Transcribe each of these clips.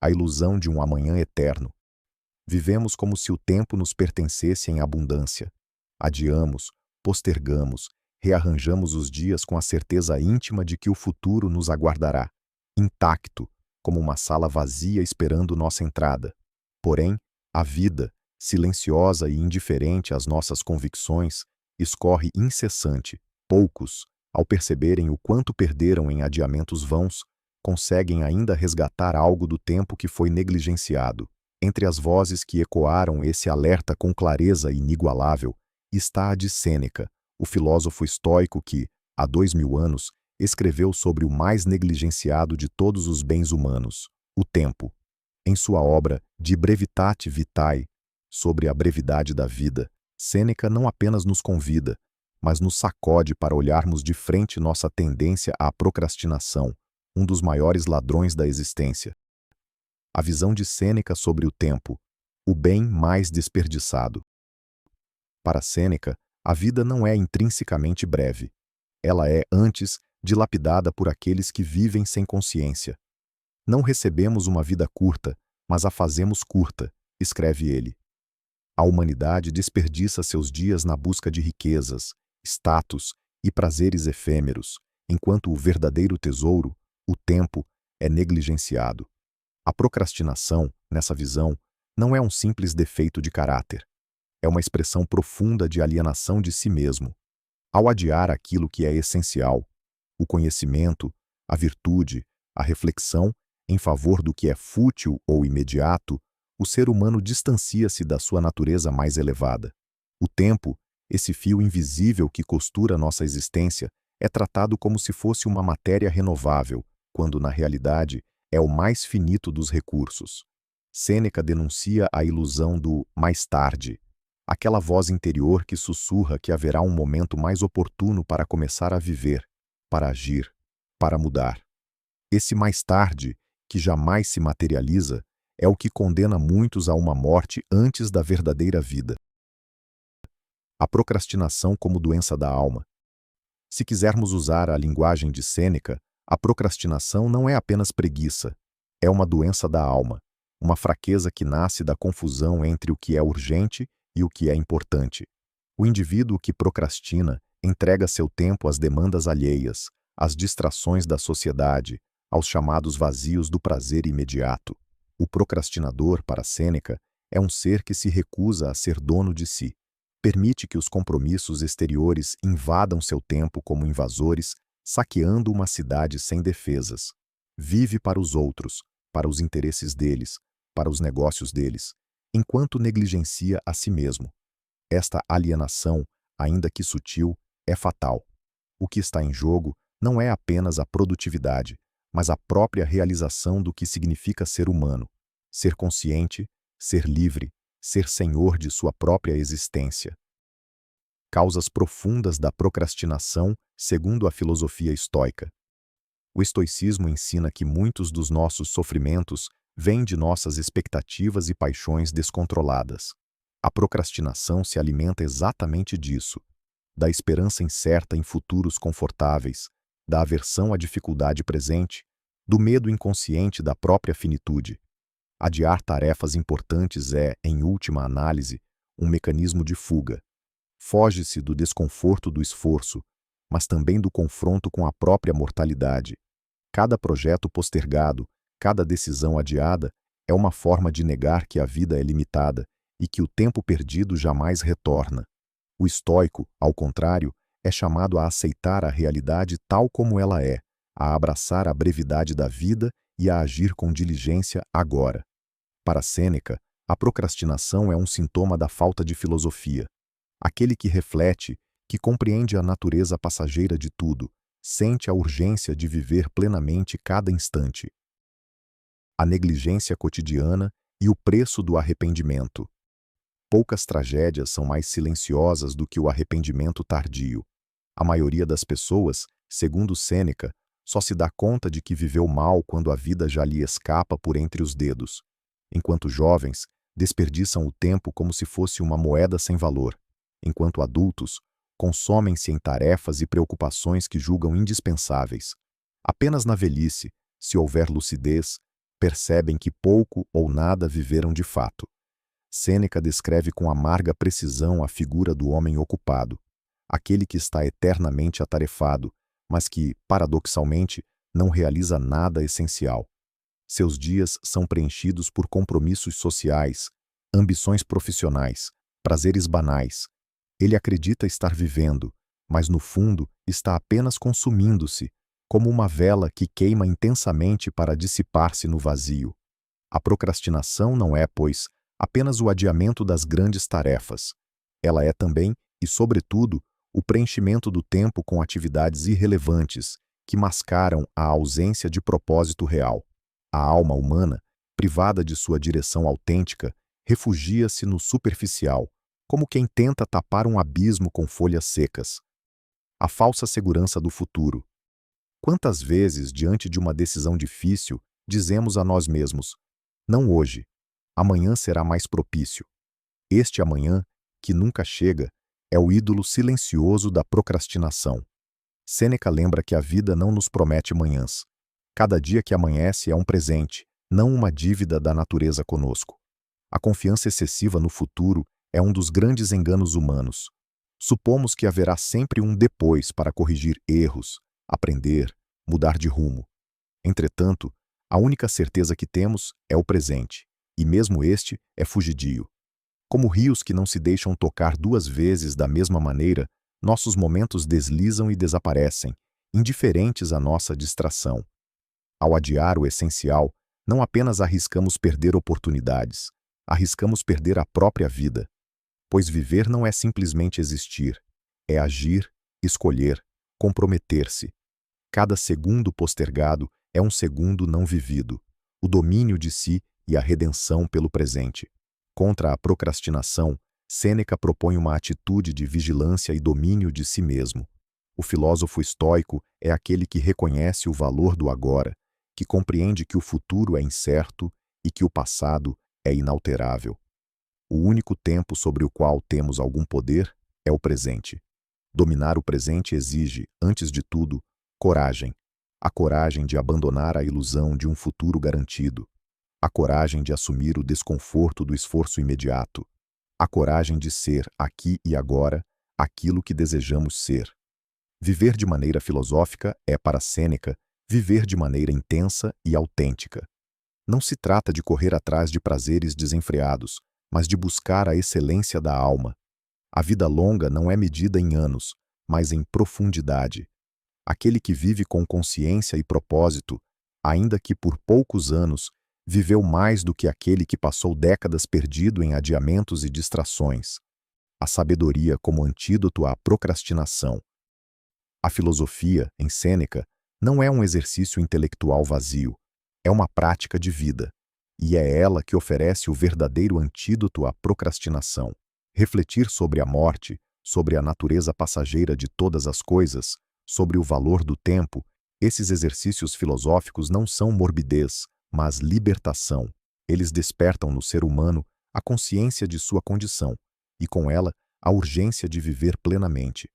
a ilusão de um amanhã eterno. Vivemos como se o tempo nos pertencesse em abundância. Adiamos, postergamos, rearranjamos os dias com a certeza íntima de que o futuro nos aguardará, intacto, como uma sala vazia esperando nossa entrada. Porém, a vida, silenciosa e indiferente às nossas convicções, escorre incessante. Poucos, ao perceberem o quanto perderam em adiamentos vãos, conseguem ainda resgatar algo do tempo que foi negligenciado. Entre as vozes que ecoaram esse alerta com clareza inigualável, está a de Sêneca, o filósofo estoico que, há 2000 anos, escreveu sobre o mais negligenciado de todos os bens humanos, o tempo. Em sua obra De Brevitate Vitae, sobre a brevidade da vida, Sêneca não apenas nos convida, mas nos sacode para olharmos de frente nossa tendência à procrastinação, um dos maiores ladrões da existência. A visão de Sêneca sobre o tempo, o bem mais desperdiçado. Para Sêneca, a vida não é intrinsecamente breve. Ela é, antes, dilapidada por aqueles que vivem sem consciência. Não recebemos uma vida curta, mas a fazemos curta, escreve ele. A humanidade desperdiça seus dias na busca de riquezas, status e prazeres efêmeros, enquanto o verdadeiro tesouro, o tempo, é negligenciado. A procrastinação, nessa visão, não é um simples defeito de caráter. É uma expressão profunda de alienação de si mesmo. Ao adiar aquilo que é essencial, o conhecimento, a virtude, a reflexão, em favor do que é fútil ou imediato, o ser humano distancia-se da sua natureza mais elevada. O tempo, esse fio invisível que costura nossa existência, é tratado como se fosse uma matéria renovável, quando na realidade é o mais finito dos recursos. Sêneca denuncia a ilusão do mais tarde, aquela voz interior que sussurra que haverá um momento mais oportuno para começar a viver, para agir, para mudar. Esse mais tarde, que jamais se materializa, é o que condena muitos a uma morte antes da verdadeira vida. A procrastinação como doença da alma. Se quisermos usar a linguagem de Sêneca, a procrastinação não é apenas preguiça, é uma doença da alma, uma fraqueza que nasce da confusão entre o que é urgente e o que é importante. O indivíduo que procrastina entrega seu tempo às demandas alheias, às distrações da sociedade, aos chamados vazios do prazer imediato. O procrastinador, para Sêneca, é um ser que se recusa a ser dono de si. Permite que os compromissos exteriores invadam seu tempo como invasores, saqueando uma cidade sem defesas. Vive para os outros, para os interesses deles, para os negócios deles, enquanto negligencia a si mesmo. Esta alienação, ainda que sutil, é fatal. O que está em jogo não é apenas a produtividade, mas a própria realização do que significa ser humano, ser consciente, ser livre, ser senhor de sua própria existência. Causas profundas da procrastinação, segundo a filosofia estoica. O estoicismo ensina que muitos dos nossos sofrimentos vêm de nossas expectativas e paixões descontroladas. A procrastinação se alimenta exatamente disso, da esperança incerta em futuros confortáveis, da aversão à dificuldade presente, do medo inconsciente da própria finitude. Adiar tarefas importantes é, em última análise, um mecanismo de fuga. Foge-se do desconforto do esforço, mas também do confronto com a própria mortalidade. Cada projeto postergado, cada decisão adiada, é uma forma de negar que a vida é limitada e que o tempo perdido jamais retorna. O estoico, ao contrário, é chamado a aceitar a realidade tal como ela é, a abraçar a brevidade da vida e a agir com diligência agora. Para Sêneca, a procrastinação é um sintoma da falta de filosofia. Aquele que reflete, que compreende a natureza passageira de tudo, sente a urgência de viver plenamente cada instante. A negligência cotidiana e o preço do arrependimento. Poucas tragédias são mais silenciosas do que o arrependimento tardio. A maioria das pessoas, segundo Sêneca, só se dá conta de que viveu mal quando a vida já lhe escapa por entre os dedos. Enquanto jovens, desperdiçam o tempo como se fosse uma moeda sem valor. Enquanto adultos, consomem-se em tarefas e preocupações que julgam indispensáveis. Apenas na velhice, se houver lucidez, percebem que pouco ou nada viveram de fato. Sêneca descreve com amarga precisão a figura do homem ocupado, aquele que está eternamente atarefado, mas que, paradoxalmente, não realiza nada essencial. Seus dias são preenchidos por compromissos sociais, ambições profissionais, prazeres banais. Ele acredita estar vivendo, mas no fundo está apenas consumindo-se, como uma vela que queima intensamente para dissipar-se no vazio. A procrastinação não é, pois, apenas o adiamento das grandes tarefas. Ela é também, e sobretudo, o preenchimento do tempo com atividades irrelevantes que mascaram a ausência de propósito real. A alma humana, privada de sua direção autêntica, refugia-se no superficial, como quem tenta tapar um abismo com folhas secas. A falsa segurança do futuro. Quantas vezes, diante de uma decisão difícil, dizemos a nós mesmos: não hoje, amanhã será mais propício. Este amanhã, que nunca chega, é o ídolo silencioso da procrastinação. Sêneca lembra que a vida não nos promete manhãs. Cada dia que amanhece é um presente, não uma dívida da natureza conosco. A confiança excessiva no futuro é um dos grandes enganos humanos. Supomos que haverá sempre um depois para corrigir erros, aprender, mudar de rumo. Entretanto, a única certeza que temos é o presente, e mesmo este é fugidio. Como rios que não se deixam tocar duas vezes da mesma maneira, nossos momentos deslizam e desaparecem, indiferentes à nossa distração. Ao adiar o essencial, não apenas arriscamos perder oportunidades, arriscamos perder a própria vida. Pois viver não é simplesmente existir, é agir, escolher, comprometer-se. Cada segundo postergado é um segundo não vivido, o domínio de si e a redenção pelo presente. Contra a procrastinação, Sêneca propõe uma atitude de vigilância e domínio de si mesmo. O filósofo estoico é aquele que reconhece o valor do agora, que compreende que o futuro é incerto e que o passado é inalterável. O único tempo sobre o qual temos algum poder é o presente. Dominar o presente exige, antes de tudo, coragem. A coragem de abandonar a ilusão de um futuro garantido. A coragem de assumir o desconforto do esforço imediato. A coragem de ser, aqui e agora, aquilo que desejamos ser. Viver de maneira filosófica é, para Sêneca, viver de maneira intensa e autêntica. Não se trata de correr atrás de prazeres desenfreados, mas de buscar a excelência da alma. A vida longa não é medida em anos, mas em profundidade. Aquele que vive com consciência e propósito, ainda que por poucos anos, viveu mais do que aquele que passou décadas perdido em adiamentos e distrações. A sabedoria como antídoto à procrastinação. A filosofia, em Sêneca, não é um exercício intelectual vazio, é uma prática de vida. E é ela que oferece o verdadeiro antídoto à procrastinação. Refletir sobre a morte, sobre a natureza passageira de todas as coisas, sobre o valor do tempo, esses exercícios filosóficos não são morbidez, mas libertação. Eles despertam no ser humano a consciência de sua condição, e com ela a urgência de viver plenamente.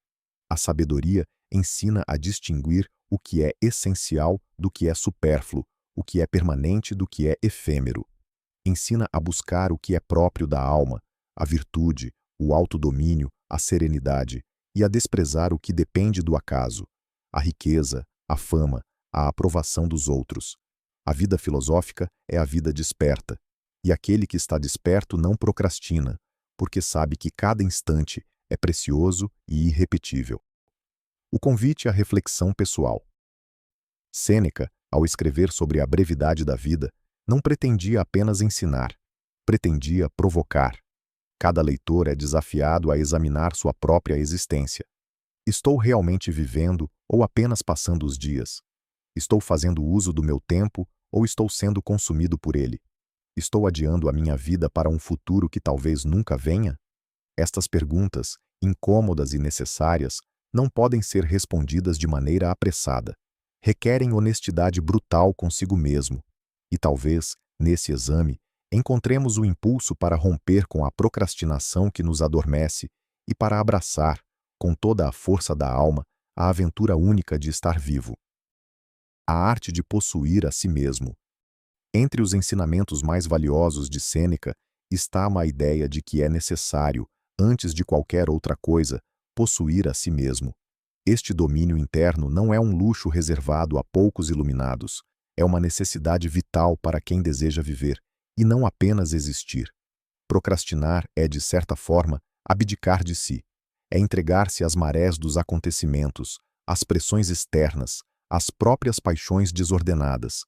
A sabedoria ensina a distinguir o que é essencial do que é supérfluo, o que é permanente do que é efêmero. Ensina a buscar o que é próprio da alma, a virtude, o autodomínio, a serenidade, e a desprezar o que depende do acaso, a riqueza, a fama, a aprovação dos outros. A vida filosófica é a vida desperta, e aquele que está desperto não procrastina, porque sabe que cada instante é precioso e irrepetível. O convite à reflexão pessoal. Sêneca, ao escrever sobre a brevidade da vida, não pretendia apenas ensinar, pretendia provocar. Cada leitor é desafiado a examinar sua própria existência. Estou realmente vivendo ou apenas passando os dias? Estou fazendo uso do meu tempo ou estou sendo consumido por ele? Estou adiando a minha vida para um futuro que talvez nunca venha? Estas perguntas, incômodas e necessárias, não podem ser respondidas de maneira apressada. Requerem honestidade brutal consigo mesmo. E talvez, nesse exame, encontremos o impulso para romper com a procrastinação que nos adormece e para abraçar, com toda a força da alma, a aventura única de estar vivo. A arte de possuir a si mesmo. Entre os ensinamentos mais valiosos de Sêneca está uma ideia de que é necessário, antes de qualquer outra coisa, possuir a si mesmo. Este domínio interno não é um luxo reservado a poucos iluminados, é uma necessidade vital para quem deseja viver, e não apenas existir. Procrastinar é, de certa forma, abdicar de si. É entregar-se às marés dos acontecimentos, às pressões externas, às próprias paixões desordenadas.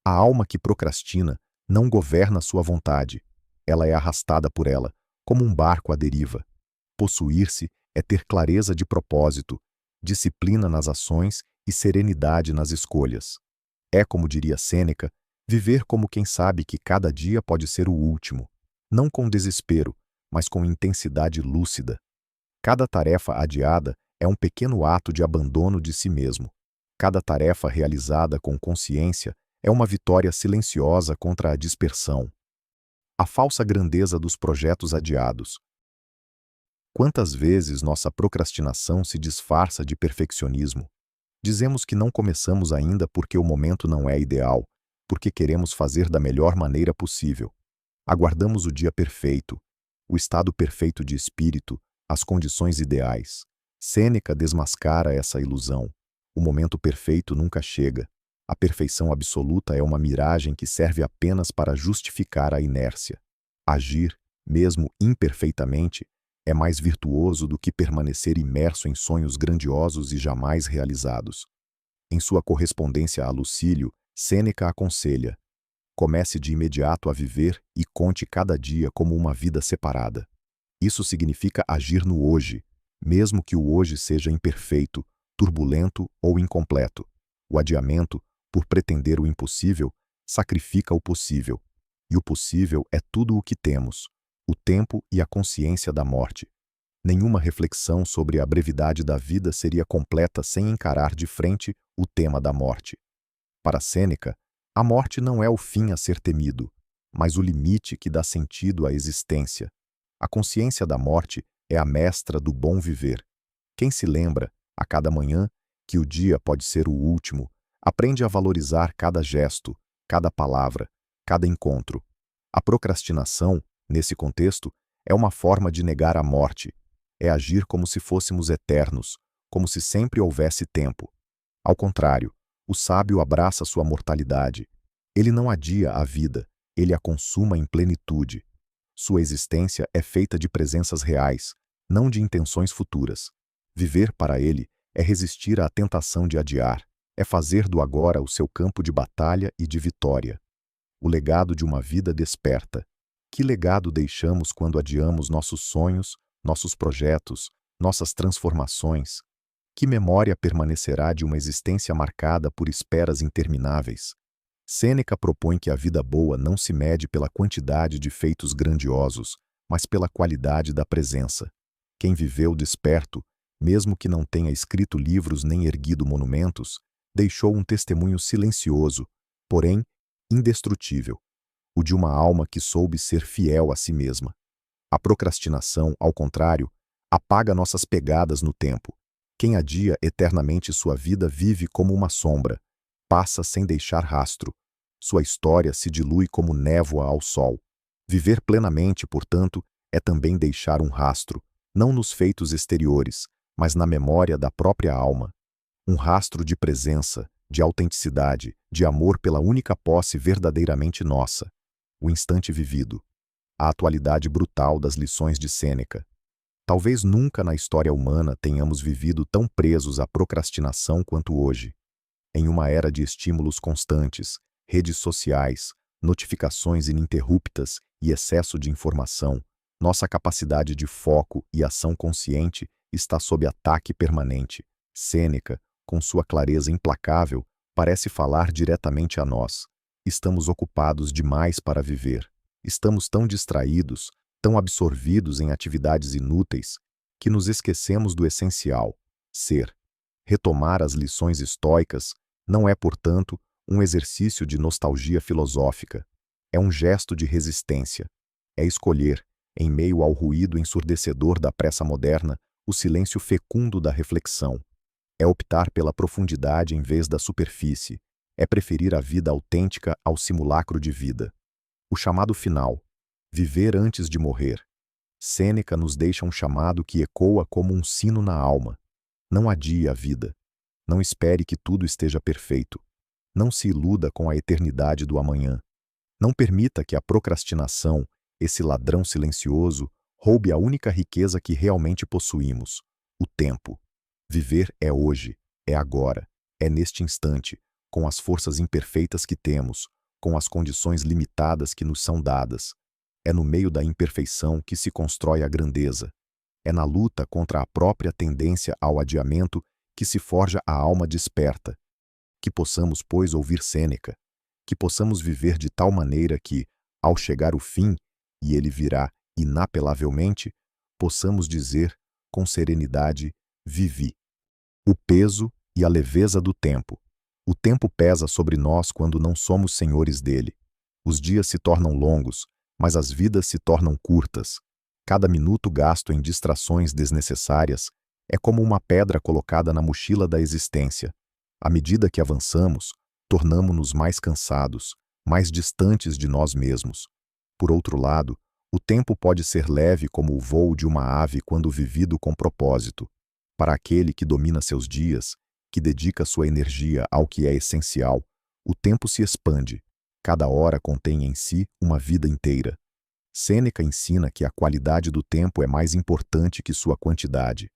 A alma que procrastina não governa sua vontade. Ela é arrastada por ela, como um barco à deriva. Possuir-se é ter clareza de propósito, disciplina nas ações e serenidade nas escolhas. É, como diria Sêneca, viver como quem sabe que cada dia pode ser o último, não com desespero, mas com intensidade lúcida. Cada tarefa adiada é um pequeno ato de abandono de si mesmo. Cada tarefa realizada com consciência é uma vitória silenciosa contra a dispersão. A falsa grandeza dos projetos adiados. Quantas vezes nossa procrastinação se disfarça de perfeccionismo? Dizemos que não começamos ainda porque o momento não é ideal, porque queremos fazer da melhor maneira possível. Aguardamos o dia perfeito, o estado perfeito de espírito, as condições ideais. Sêneca desmascara essa ilusão. O momento perfeito nunca chega. A perfeição absoluta é uma miragem que serve apenas para justificar a inércia. Agir, mesmo imperfeitamente, é mais virtuoso do que permanecer imerso em sonhos grandiosos e jamais realizados. Em sua correspondência a Lucílio, Sêneca aconselha: comece de imediato a viver e conte cada dia como uma vida separada. Isso significa agir no hoje, mesmo que o hoje seja imperfeito, turbulento ou incompleto. O adiamento, por pretender o impossível, sacrifica o possível. E o possível é tudo o que temos: o tempo e a consciência da morte. Nenhuma reflexão sobre a brevidade da vida seria completa sem encarar de frente o tema da morte. Para Sêneca, a morte não é o fim a ser temido, mas o limite que dá sentido à existência. A consciência da morte é a mestra do bom viver. Quem se lembra, a cada manhã, que o dia pode ser o último, aprende a valorizar cada gesto, cada palavra, cada encontro. A procrastinação, nesse contexto, é uma forma de negar a morte. É agir como se fôssemos eternos, como se sempre houvesse tempo. Ao contrário, o sábio abraça sua mortalidade. Ele não adia a vida, ele a consuma em plenitude. Sua existência é feita de presenças reais, não de intenções futuras. Viver para ele é resistir à tentação de adiar, é fazer do agora o seu campo de batalha e de vitória. O legado de uma vida desperta. Que legado deixamos quando adiamos nossos sonhos, nossos projetos, nossas transformações? Que memória permanecerá de uma existência marcada por esperas intermináveis? Sêneca propõe que a vida boa não se mede pela quantidade de feitos grandiosos, mas pela qualidade da presença. Quem viveu desperto, mesmo que não tenha escrito livros nem erguido monumentos, deixou um testemunho silencioso, porém indestrutível, o de uma alma que soube ser fiel a si mesma. A procrastinação, ao contrário, apaga nossas pegadas no tempo. Quem adia eternamente sua vida vive como uma sombra, passa sem deixar rastro. Sua história se dilui como névoa ao sol. Viver plenamente, portanto, é também deixar um rastro, não nos feitos exteriores, mas na memória da própria alma. Um rastro de presença, de autenticidade, de amor pela única posse verdadeiramente nossa, o instante vivido, a atualidade brutal das lições de Sêneca. Talvez nunca na história humana tenhamos vivido tão presos à procrastinação quanto hoje. Em uma era de estímulos constantes, redes sociais, notificações ininterruptas e excesso de informação, nossa capacidade de foco e ação consciente está sob ataque permanente. Sêneca, com sua clareza implacável, parece falar diretamente a nós. Estamos ocupados demais para viver. Estamos tão distraídos, tão absorvidos em atividades inúteis, que nos esquecemos do essencial: ser. Retomar as lições estoicas não é, portanto, um exercício de nostalgia filosófica. É um gesto de resistência. É escolher, em meio ao ruído ensurdecedor da pressa moderna, o silêncio fecundo da reflexão. É optar pela profundidade em vez da superfície, é preferir a vida autêntica ao simulacro de vida. O chamado final, viver antes de morrer. Sêneca nos deixa um chamado que ecoa como um sino na alma. Não adie a vida. Não espere que tudo esteja perfeito. Não se iluda com a eternidade do amanhã. Não permita que a procrastinação, esse ladrão silencioso, roube a única riqueza que realmente possuímos: o tempo. Viver é hoje, é agora, é neste instante, com as forças imperfeitas que temos, com as condições limitadas que nos são dadas. É no meio da imperfeição que se constrói a grandeza. É na luta contra a própria tendência ao adiamento que se forja a alma desperta. Que possamos, pois, ouvir Sêneca, que possamos viver de tal maneira que, ao chegar o fim, e ele virá inapelavelmente, possamos dizer, com serenidade, vivi. O peso e a leveza do tempo. O tempo pesa sobre nós quando não somos senhores dele. Os dias se tornam longos, mas as vidas se tornam curtas. Cada minuto gasto em distrações desnecessárias é como uma pedra colocada na mochila da existência. À medida que avançamos, tornamo-nos mais cansados, mais distantes de nós mesmos. Por outro lado, o tempo pode ser leve como o voo de uma ave quando vivido com propósito. Para aquele que domina seus dias, que dedica sua energia ao que é essencial, o tempo se expande. Cada hora contém em si uma vida inteira. Sêneca ensina que a qualidade do tempo é mais importante que sua quantidade.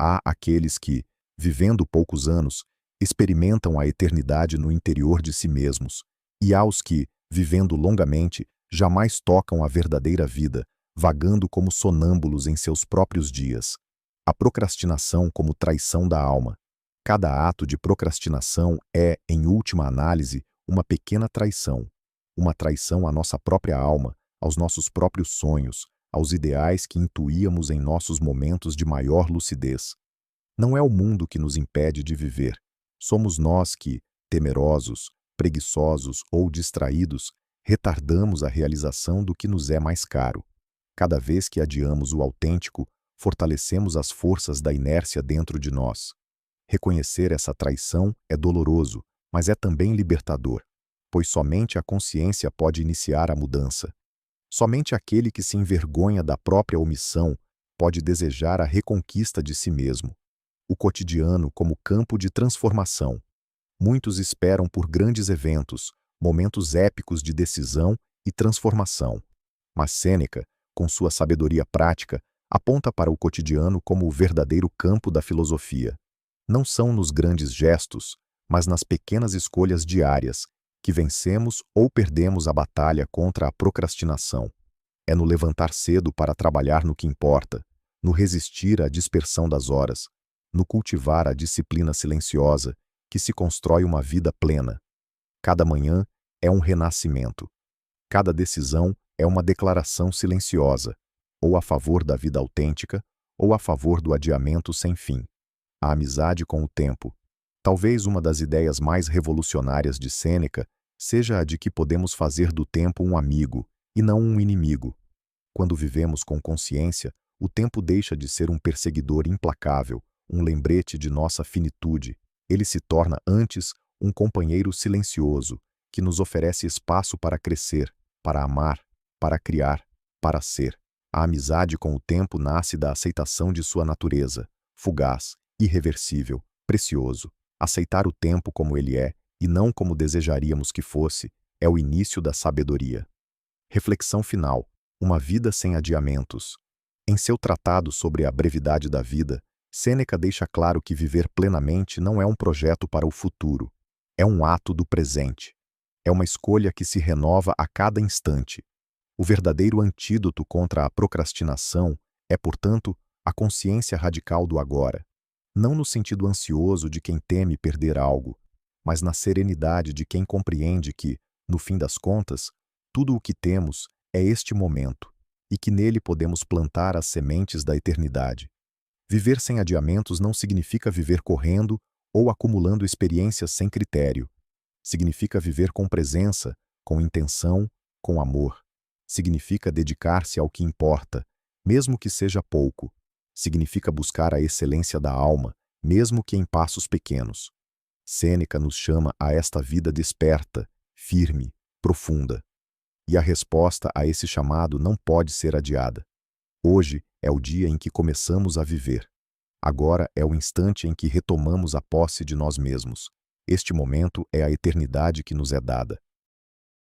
Há aqueles que, vivendo poucos anos, experimentam a eternidade no interior de si mesmos, e há os que, vivendo longamente, jamais tocam a verdadeira vida, vagando como sonâmbulos em seus próprios dias. A procrastinação como traição da alma. Cada ato de procrastinação é, em última análise, uma pequena traição. Uma traição à nossa própria alma, aos nossos próprios sonhos, aos ideais que intuíamos em nossos momentos de maior lucidez. Não é o mundo que nos impede de viver. Somos nós que, temerosos, preguiçosos ou distraídos, retardamos a realização do que nos é mais caro. Cada vez que adiamos o autêntico, fortalecemos as forças da inércia dentro de nós. Reconhecer essa traição é doloroso, mas é também libertador, pois somente a consciência pode iniciar a mudança. Somente aquele que se envergonha da própria omissão pode desejar a reconquista de si mesmo. O cotidiano como campo de transformação. Muitos esperam por grandes eventos, momentos épicos de decisão e transformação. Mas Sêneca, com sua sabedoria prática, aponta para o cotidiano como o verdadeiro campo da filosofia. Não são nos grandes gestos, mas nas pequenas escolhas diárias, que vencemos ou perdemos a batalha contra a procrastinação. É no levantar cedo para trabalhar no que importa, no resistir à dispersão das horas, no cultivar a disciplina silenciosa, que se constrói uma vida plena. Cada manhã é um renascimento. Cada decisão é uma declaração silenciosa, ou a favor da vida autêntica, ou a favor do adiamento sem fim. A amizade com o tempo. Talvez uma das ideias mais revolucionárias de Sêneca seja a de que podemos fazer do tempo um amigo, e não um inimigo. Quando vivemos com consciência, o tempo deixa de ser um perseguidor implacável, um lembrete de nossa finitude. Ele se torna, antes, um companheiro silencioso, que nos oferece espaço para crescer, para amar, para criar, para ser. A amizade com o tempo nasce da aceitação de sua natureza, fugaz, irreversível, precioso. Aceitar o tempo como ele é, e não como desejaríamos que fosse, é o início da sabedoria. Reflexão final. Uma vida sem adiamentos. Em seu tratado sobre a brevidade da vida, Sêneca deixa claro que viver plenamente não é um projeto para o futuro. É um ato do presente. É uma escolha que se renova a cada instante. O verdadeiro antídoto contra a procrastinação é, portanto, a consciência radical do agora. Não no sentido ansioso de quem teme perder algo, mas na serenidade de quem compreende que, no fim das contas, tudo o que temos é este momento, e que nele podemos plantar as sementes da eternidade. Viver sem adiamentos não significa viver correndo ou acumulando experiências sem critério. Significa viver com presença, com intenção, com amor. Significa dedicar-se ao que importa, mesmo que seja pouco. Significa buscar a excelência da alma, mesmo que em passos pequenos. Sêneca nos chama a esta vida desperta, firme, profunda. E a resposta a esse chamado não pode ser adiada. Hoje é o dia em que começamos a viver. Agora é o instante em que retomamos a posse de nós mesmos. Este momento é a eternidade que nos é dada.